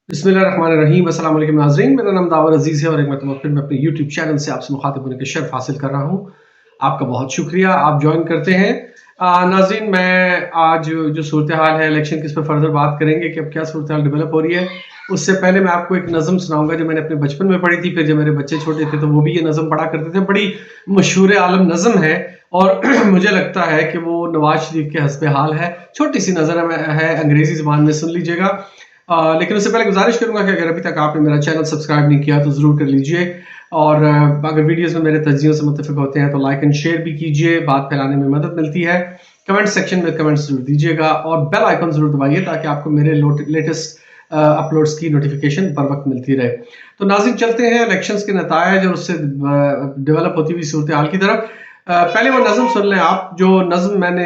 बिस्मिल्लाहिर्रहमानिर्रहीम। अस्सलाम वालेकुम नाज़रीन, मेरा नाम दावर अजीज़ है और एक मरतबा फिर मैं अपने यूट्यूब चैनल से आपसे मुखातिब होने का शर्फ हासिल कर रहा हूँ। आपका बहुत शुक्रिया, आप ज्वाइन करते हैं। नाज़रीन, मैं आज जो सूरत हाल है इलेक्शन की, इस पर फर्दर बात करेंगे कि अब क्या सूरत हाल डेवलप हो रही है। उससे पहले मैं आपको एक नज़म सुनाऊंगा जो मैंने अपने बचपन में पढ़ी थी, फिर जब मेरे बच्चे छोटे थे तो वो भी ये नज़म पढ़ा करते थे। बड़ी मशहूर आलम नज़म है और मुझे लगता है कि वो नवाज शरीफ के हस्बे हाल है। छोटी सी नज़र है, अंग्रेजी ज़बान में सुन लीजिएगा। लेकिन उससे पहले गुजारिश करूंगा कि अगर अभी तक आपने मेरा चैनल सब्सक्राइब नहीं किया तो ज़रूर कर लीजिए, और अगर वीडियोस में मेरे तज्जियों से मुत्तफिक होते हैं तो लाइक एंड शेयर भी कीजिए, बात फैलाने में मदद मिलती है। कमेंट सेक्शन में कमेंट्स जरूर दीजिएगा और बेल आइकन जरूर दबाइए ताकि आपको मेरे लेटेस्ट अपलोड्स की नोटिफिकेशन बर वक्त मिलती रहे। तो नाज़रीन, चलते हैं इलेक्शंस के नतायज और उससे डेवलप होती हुई सूरत हाल की तरफ। पहले वो नज़म सुन लें आप, जो नज़म मैंने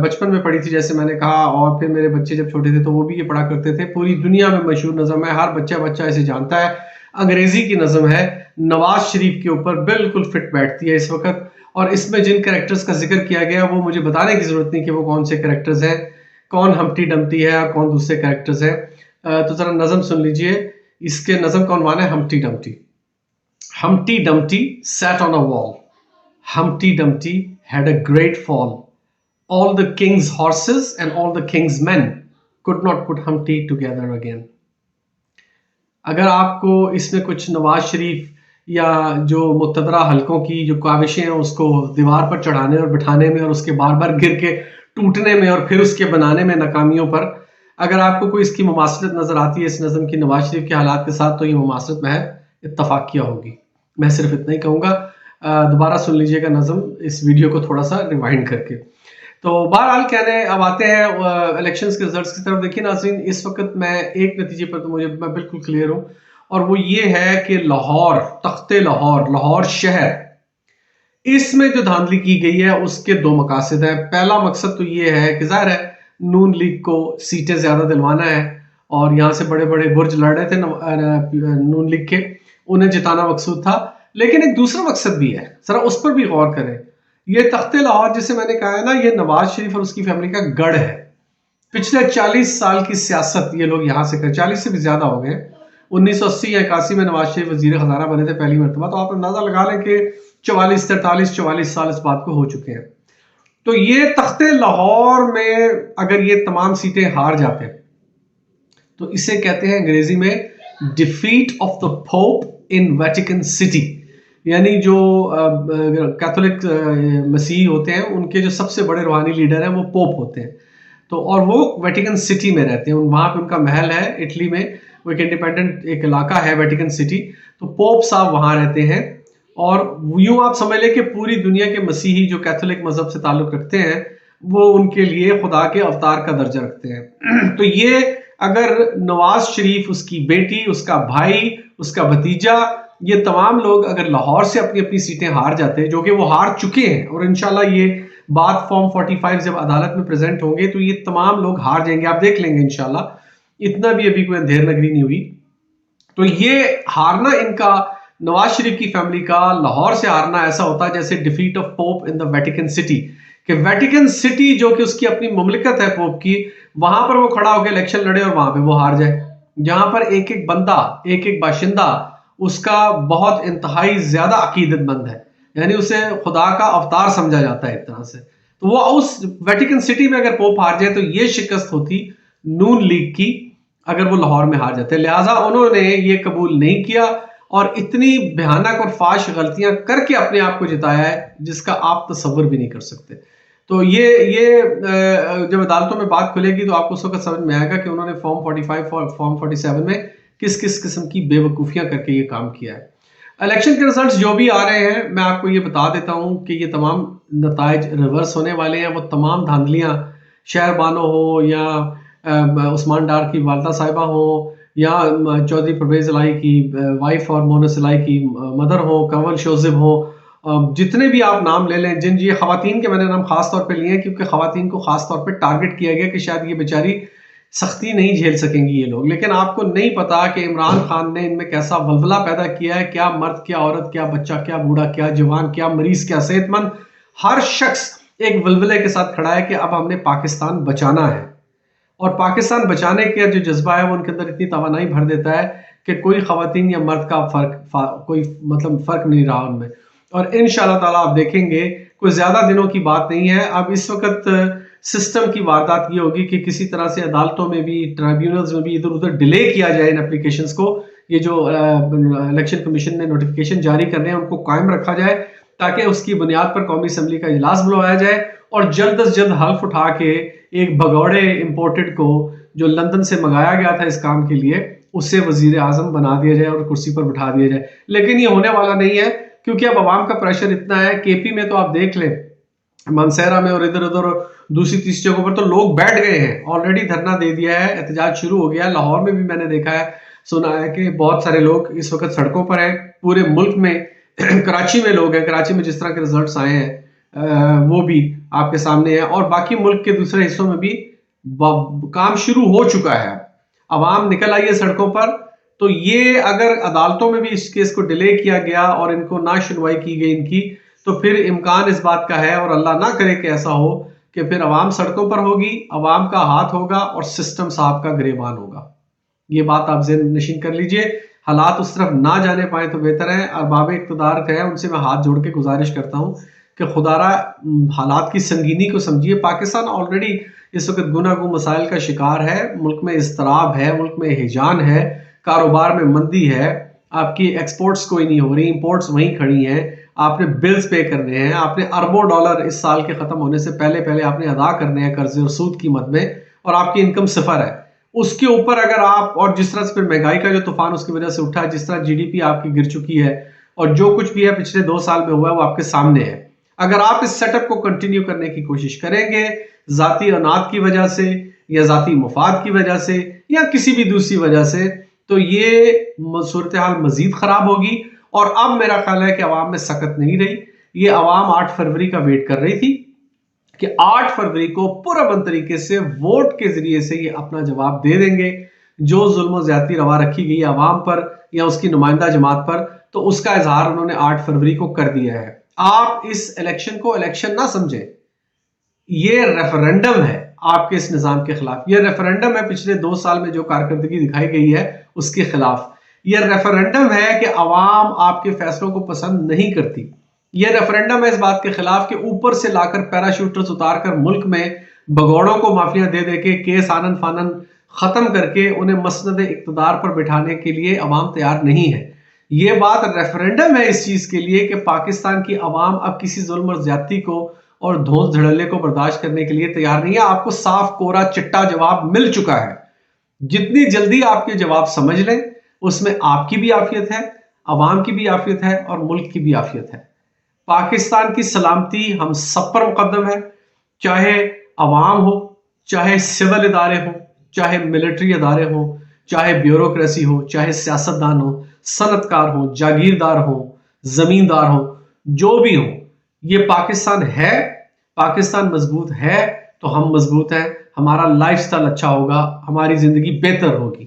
बचपन में पढ़ी थी, जैसे मैंने कहा, और फिर मेरे बच्चे जब छोटे थे तो वो भी ये पढ़ा करते थे। पूरी दुनिया में मशहूर नज़म है, हर बच्चा बच्चा इसे जानता है। अंग्रेजी की नज़म है, नवाज शरीफ के ऊपर बिल्कुल फिट बैठती है इस वक्त। और इसमें जिन कैरेक्टर्स का जिक्र किया गया वो मुझे बताने की जरूरत नहीं कि वो कौन से कैरेक्टर्स हैं, कौन हम्टी डम्टी है और कौन दूसरे कैरेक्टर्स हैं। तो जरा नज़म सुन लीजिए। इसके नज़म का उन्वान है Humpty Dumpty. Humpty Dumpty sat on a wall. Humpty Dumpty had a great fall. All the king's horses and all the king's men could not put Humpty together again. अगर आपको इसमें कुछ नवाज शरीफ या जो मुक़तदरा हलकों की जो काविशें हैं उसको दीवार पर चढ़ाने और बिठाने में और उसके बार बार गिर के टूटने में और फिर उसके बनाने में नाकामियों पर, अगर आपको कोई इसकी मुमासलत नज़र आती है इस नज़म की नवाज शरीफ के हालात के साथ, तो ये मुमासलत महज इत्तफाकिया होगी। मैं सिर्फ इतना ही कहूँगा। दोबारा सुन लीजिएगा नज़म, इस वीडियो को थोड़ा सा रिवाइंड करके। तो बहरहाल कहने अब आते हैं इलेक्शंस के रिजल्ट्स की तरफ। देखिए नाज़रीन, इस वक्त मैं एक नतीजे पर तो मैं बिल्कुल क्लियर हूँ, और वो ये है कि लाहौर, तख्ते लाहौर, लाहौर शहर, इसमें जो धांधली की गई है उसके दो मकासद हैं। पहला मकसद तो ये है कि जाहिर है नून लीग को सीटें ज्यादा दिलवाना है, और यहाँ से बड़े बड़े बुर्ज लड़ रहे थे नून लीग के, उन्हें जिताना मकसूद था। लेकिन एक दूसरा मकसद भी है, जरा उस पर भी गौर करें। ये तख्ते लाहौर जिसे मैंने कहा है ना, ये नवाज शरीफ और उसकी फैमिली का गढ़ है। पिछले 40 साल की सियासत ये लोग यहाँ से कर, 40 से भी ज्यादा हो गए। 1980 या 81 में नवाज शरीफ वजीर खजाना बने थे पहली मरतबा, तो आप अंदाजा लगा लें कि 44 साल इस बात को हो चुके हैं। तो ये तख्ते लाहौर में अगर ये तमाम सीटें हार जाते तो इसे कहते हैं अंग्रेजी में defeat of the pope in Vatican city. यानी जो कैथोलिक मसीही होते हैं उनके जो सबसे बड़े रूहानी लीडर हैं वो पोप होते हैं। तो और वो वेटिकन सिटी में रहते हैं, वहाँ पे उनका महल है इटली में। वो एक इंडिपेंडेंट एक इलाका है वेटिकन सिटी, तो पोप साहब वहाँ रहते हैं। और यूं आप समझ लें कि पूरी दुनिया के मसीही जो कैथोलिक मजहब से ताल्लुक रखते हैं वो उनके लिए खुदा के अवतार का दर्जा रखते हैं। तो ये अगर नवाज शरीफ, उसकी बेटी, उसका भाई, उसका भतीजा, ये तमाम लोग अगर लाहौर से अपनी अपनी सीटें हार जाते हैं, जो कि वो हार चुके हैं, और इंशाल्लाह ये बात फॉर्म 45 जब अदालत में प्रेजेंट होंगे तो ये तमाम लोग हार जाएंगे, आप देख लेंगे इंशाल्लाह। इतना भी अभी कोई अंधेर नगरी नहीं हुई। तो ये हारना इनका, नवाज शरीफ की फैमिली का लाहौर से हारना ऐसा होता है जैसे defeat of pope in the Vatican city. कि वेटिकन सिटी जो कि उसकी अपनी मुमलिकत है पोप की, वहां पर वो खड़ा होकर इलेक्शन लड़े और वहां पे वो हार जाए, जहां पर एक एक बंदा, एक एक बाशिंदा उसका बहुत इंतहाई ज्यादा अकीदतमंद है, यानी उसे खुदा का अवतार समझा जाता है एक तरह से। तो वो उस वेटिकन सिटी में अगर पोप हार जाए तो ये शिकस्त होती नून लीग की अगर वो लाहौर में हार जाते। लिहाजा उन्होंने ये कबूल नहीं किया और इतनी भयानक और फाश गलतियां करके अपने आप को जिताया है जिसका आप तसव्वुर भी नहीं कर सकते। तो ये जब अदालतों में बात खुलेगी तो आपको उस वक्त समझ में आएगा कि उन्होंने फॉर्म 45 और फॉर्म 47 में किस किस किस्म की बेवकूफ़ियां करके ये काम किया है। इलेक्शन के रिजल्ट्स जो भी आ रहे हैं, मैं आपको ये बता देता हूं कि ये तमाम नताइज रिवर्स होने वाले हैं। वो तमाम धांधलियां, शहर बानो हो या उस्मान डार की वालदा साहिबा हो या चौधरी परवेज इलाही की वाइफ और मोनस इलाही की मदर हो, कंवल शोजिब हो, जितने भी आप नाम ले लें, जिन ये खवातीन के मैंने नाम खास तौर पे लिए हैं क्योंकि खवातीन को खास तौर पे टारगेट किया गया कि शायद ये बेचारी सख्ती नहीं झेल सकेंगी ये लोग। लेकिन आपको नहीं पता कि इमरान खान ने इनमें कैसा वलवला पैदा किया है। क्या मर्द, क्या औरत, क्या बच्चा, क्या बूढ़ा, क्या जवान, क्या मरीज, क्या सेहतमंद, हर शख्स एक वलवले के साथ खड़ा है कि अब हमने पाकिस्तान बचाना है। और पाकिस्तान बचाने का जो जज्बा है वो उनके अंदर इतनी तवानाई भर देता है कि कोई खवातीन या मर्द का कोई मतलब फ़र्क नहीं रहा उनमें। और इंशाअल्लाह ताला आप देखेंगे कोई ज़्यादा दिनों की बात नहीं है। अब इस वक़्त सिस्टम की वारदात ये होगी कि किसी तरह से अदालतों में भी, ट्राइब्यूनल्स में भी इधर-उधर डिले किया जाए इन एप्लीकेशंस को। ये जो इलेक्शन कमीशन ने नोटिफिकेशन जारी कर रहे हैं उनको कायम रखा जाए ताकि उसकी बुनियाद पर कौमी असम्बली का इजलास बुलवाया जाए और जल्द अज जल्द हल्फ उठा के एक भगौड़े इम्पोर्टेड को जो लंदन से मंगाया गया था इस काम के लिए उससे वजीर आजम बना दिया जाए और कुर्सी पर बिठा दिया जाए। लेकिन ये होने वाला नहीं है क्योंकि अब आवाम का प्रेशर इतना है। केपी में तो आप देख लें, मानसेरा में और इधर उधर दूसरी तीसरी जगहों पर तो लोग बैठ गए हैं, ऑलरेडी धरना दे दिया है, एहतजाज शुरू हो गया है। लाहौर में भी मैंने देखा है, सुना है कि बहुत सारे लोग इस वक्त सड़कों पर हैं। पूरे मुल्क में कराची में लोग हैं, कराची में जिस तरह के रिजल्ट्स आए हैं वो भी आपके सामने है और बाकी मुल्क के दूसरे हिस्सों में भी काम शुरू हो चुका है। अवाम निकल आई है सड़कों पर। तो ये अगर अदालतों में भी इस केस को डिले किया गया और इनको ना सुनवाई की गई इनकी, तो फिर इम्कान इस बात का है और अल्लाह ना करे कि ऐसा हो कि फिर अवाम सड़कों पर होगी, अवाम का हाथ होगा और सिस्टम साहब का गिरेबान होगा। ये बात आप ज़हन नशीन कर लीजिए। हालात उस तरफ ना जाने पाए तो बेहतर है। अरबाब इक़्तिदार है उनसे मैं हाथ जोड़ के गुजारिश करता हूँ कि खुदारा हालात की संगीनी को समझिए। पाकिस्तान ऑलरेडी इस वक्त गुनागू मसाइल का शिकार है, मुल्क में इज़्तिराब है, मुल्क में हिजान है, कारोबार में मंदी है, आपकी एक्सपोर्ट्स कोई नहीं हो रही, इंपोर्ट्स वहीं खड़ी हैं, आपने बिल्स पे करने हैं, आपने अरबों डॉलर इस साल के ख़त्म होने से पहले पहले आपने अदा करने हैं कर्जे और सूद की मद में, और आपकी इनकम सिफर है। उसके ऊपर अगर आप, और जिस तरह से फिर महंगाई का जो तूफान उसकी वजह से उठा है, जिस तरह जीडीपी आपकी गिर चुकी है और जो कुछ भी है पिछले 2 साल में हुआ है वो आपके सामने है। अगर आप इस सेटअप को कंटिन्यू करने की कोशिश करेंगे जाती अनाद की वजह से या जाती मुफाद की वजह से या किसी भी दूसरी वजह से, तो ये सूरत हाल मजीद खराब होगी। और अब मेरा ख्याल है कि अवाम में सकत नहीं रही। ये अवाम 8 फरवरी का वेट कर रही थी कि 8 फरवरी को पुरअमन तरीके से वोट के जरिए से ये अपना जवाब दे देंगे। जो जुल्म ज्यादती रवा रखी गई अवाम पर या उसकी नुमाइंदा जमात पर, तो उसका इजहार उन्होंने 8 फरवरी को कर दिया है। आप इस इलेक्शन को इलेक्शन ना समझें, ये रेफरेंडम है आपके इस निजाम के खिलाफ। ये रेफरेंडम है पिछले 2 साल में जो कारकर्दगी दिखाई गई है उसके खिलाफ। ये रेफरेंडम है कि अवाम आपके फैसलों को पसंद नहीं करती। ये रेफरेंडम है इस बात के खिलाफ कि ऊपर से लाकर पैराशूटर्स उतारकर मुल्क में भगौड़ों को माफिया दे दे के केस आनन फानन खत्म करके उन्हें मसनद इक्तदार पर बिठाने के लिए अवाम तैयार नहीं है। ये बात रेफरेंडम है इस चीज के लिए कि पाकिस्तान की अवाम अब किसी जुल्म और ज्यादती को और धौंस धड़ल्ले को बर्दाश्त करने के लिए तैयार नहीं है। आपको साफ कोरा चिट्टा जवाब मिल चुका है। जितनी जल्दी आपके जवाब समझ लें उसमें आपकी भी आफियत है, अवाम की भी आफियत है और मुल्क की भी आफियत है। पाकिस्तान की सलामती हम सब पर मुकद्दम है, चाहे अवाम हो, चाहे सिविल इदारे हो, चाहे मिलिट्री इदारे हो, चाहे ब्यूरोक्रेसी हो, चाहे सियासतदान हो, सनतकार हो, जागीरदार हो, जमींदार हो, जो भी हो। ये पाकिस्तान है, पाकिस्तान मजबूत है तो हम मजबूत हैं। हमारा लाइफस्टाइल अच्छा होगा, हमारी जिंदगी बेहतर होगी।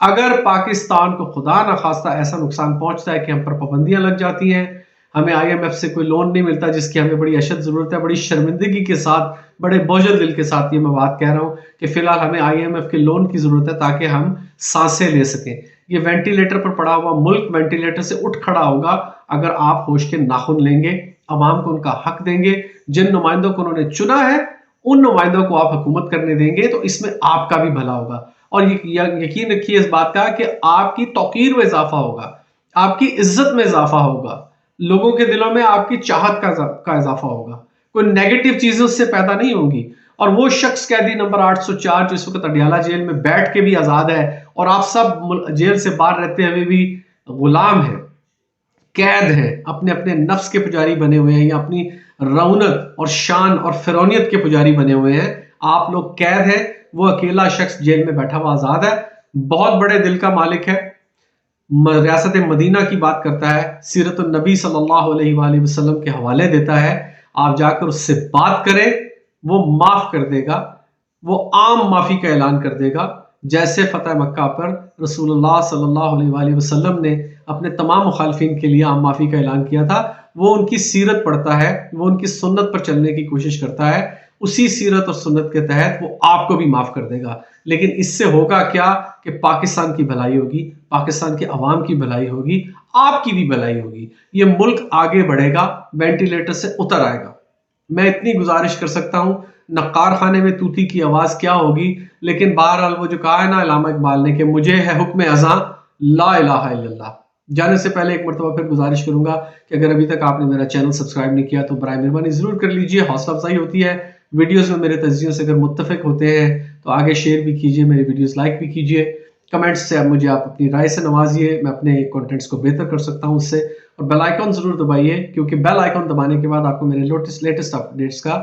अगर पाकिस्तान को खुदा न खास्ता ऐसा नुकसान पहुंचता है कि हम पर पाबंदियां लग जाती हैं, हमें आईएमएफ से कोई लोन नहीं मिलता जिसकी हमें बड़ी अशद जरूरत है, बड़ी शर्मिंदगी के साथ, बड़े बोझल दिल के साथ ये मैं बात कह रहा हूं कि फिलहाल हमें आईएमएफ के लोन की जरूरत है ताकि हम सांसें ले सकें। ये वेंटिलेटर पर पड़ा हुआ मुल्क वेंटिलेटर से उठ खड़ा होगा अगर आप होश के नाखून लेंगे, अवाम को उनका हक देंगे, जिन नुमाइंदों को उन्होंने चुना है उन नुमाइंदों को आप हुकूमत करने देंगे, तो इसमें आपका भी भला होगा। और यकीन रखिए इस बात का कि आपकी तौकीर में इजाफा होगा, आपकी इज्जत में इजाफा होगा, लोगों के दिलों में आपकी चाहत का इजाफा होगा। कोई नेगेटिव चीजें उससे पैदा नहीं होंगी। और वो शख्स कैदी नंबर 804 जो इस वक्त अडियाला जेल में बैठ के भी आजाद है और आप सब जेल से बाहर रहते हुए भी गुलाम है, कैद है, अपने अपने नफ्स के पुजारी बने हुए हैं या अपनी रौनक और शान और फिरौनियत के पुजारी बने हुए हैं। आप लोग कैद हैं, वो अकेला शख्स जेल में बैठा हुआ आजाद है, बहुत बड़े दिल का मालिक है, रियासत मदीना की बात करता है, सीरत नबी सल्लल्लाहु अलैहि वसल्लम के हवाले देता है। आप जाकर उससे बात करें, वो माफ कर देगा, वो आम माफी का ऐलान कर देगा, जैसे फतह मक्का पर रसूलुल्लाह सल्लल्लाहु अलैहि वसल्लम ने अपने तमाम मुखालिफिन के लिए आम माफी का ऐलान किया था। वो उनकी सीरत पढ़ता है, वो उनकी सुन्नत पर चलने की कोशिश करता है उसी सीरत और सुन्नत के तहत वो आपको भी माफ कर देगा। लेकिन इससे होगा क्या कि पाकिस्तान की भलाई होगी, पाकिस्तान के अवाम की भलाई होगी, आपकी भी भलाई होगी। ये मुल्क आगे बढ़ेगा, वेंटिलेटर से उतर आएगा। मैं इतनी गुजारिश कर सकता हूं, नक्कार खाने में तूती की आवाज क्या होगी, लेकिन बहरहाल वो जो कहा है ना अल्लामा इकबाल ने कि मुझे है हुक्म अज़ां ला इलाहा इल्लल्लाह। जाने से पहले एक मरतबा फिर गुजारिश करूंगा कि अगर अभी तक आपने मेरा चैनल सब्सक्राइब नहीं किया तो बराए मेहरबानी जरूर कर लीजिए, हौसला अफजाई होती है। वीडियोस में मेरे तज्जियों से अगर मुत्तफिक होते हैं तो आगे शेयर भी कीजिए, मेरी वीडियोस लाइक भी कीजिए, कमेंट्स से आप अपनी राय से नवाजिए, मैं अपने कंटेंट्स को बेहतर कर सकता हूं उससे। और बेल आइकन जरूर दबाइए, क्योंकि बेल आइकन दबाने के बाद आपको मेरे लेटेस्ट अपडेट्स का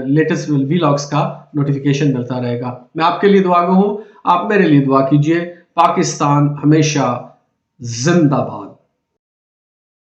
लेटेस्ट वीलॉग्स का नोटिफिकेशन मिलता रहेगा। मैं आपके लिए दुआ गो हूं, आप मेरे लिए दुआ कीजिए। पाकिस्तान हमेशा जिंदाबाद।